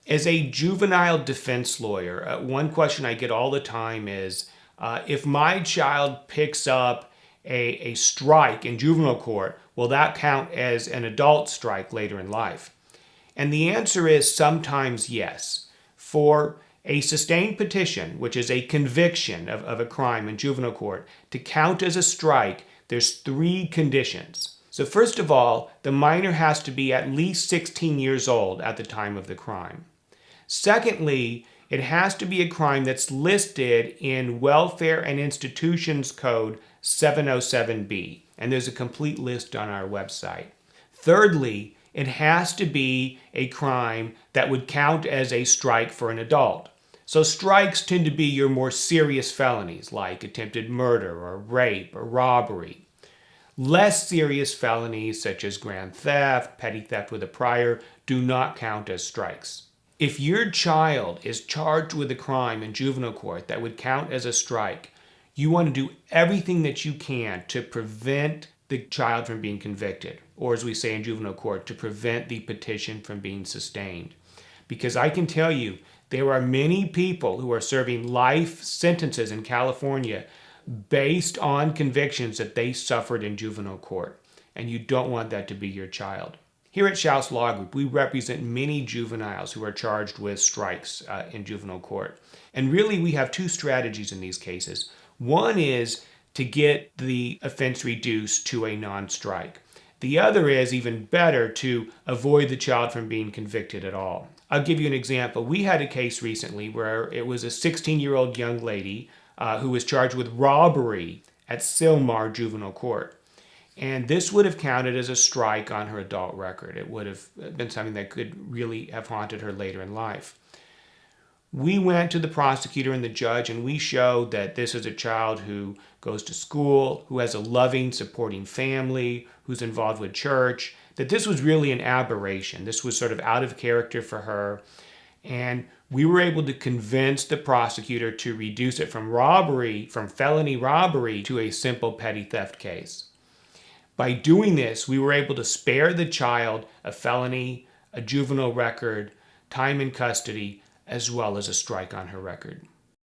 As a juvenile defense lawyer, one question I get all the time is, if my child picks up a strike in juvenile court, will that count as an adult strike later in life? And the answer is sometimes yes. For a sustained petition, which is a conviction of a crime in juvenile court, to count as a strike, there's 3 conditions. So first of all, the minor has to be at least 16 years old at the time of the crime. Secondly, it has to be a crime that's listed in Welfare and Institutions Code 707B, and there's a complete list on our website. Thirdly, it has to be a crime that would count as a strike for an adult. So strikes tend to be your more serious felonies like attempted murder or rape or robbery. Less serious felonies such as grand theft, petty theft with a prior do not count as strikes. If your child is charged with a crime in juvenile court that would count as a strike, you want to do everything that you can to prevent the child from being convicted, or as we say in juvenile court, to prevent the petition from being sustained. Because I can tell you, there are many people who are serving life sentences in California based on convictions that they suffered in juvenile court, and you don't want that to be your child. Here at Schaus Law Group, we represent many juveniles who are charged with strikes in juvenile court. And really, we have 2 strategies in these cases. One is to get the offense reduced to a non-strike. The other is, even better, to avoid the child from being convicted at all. I'll give you an example. We had a case recently where it was a 16-year-old young lady who was charged with robbery at Sylmar Juvenile Court. And this would have counted as a strike on her adult record. It would have been something that could really have haunted her later in life. We went to the prosecutor and the judge, and we showed that this is a child who goes to school, who has a loving, supporting family, who's involved with church, that this was really an aberration. This was sort of out of character for her. And we were able to convince the prosecutor to reduce it from felony robbery, to a simple petty theft case. By doing this, we were able to spare the child a felony, a juvenile record, time in custody, as well as a strike on her record.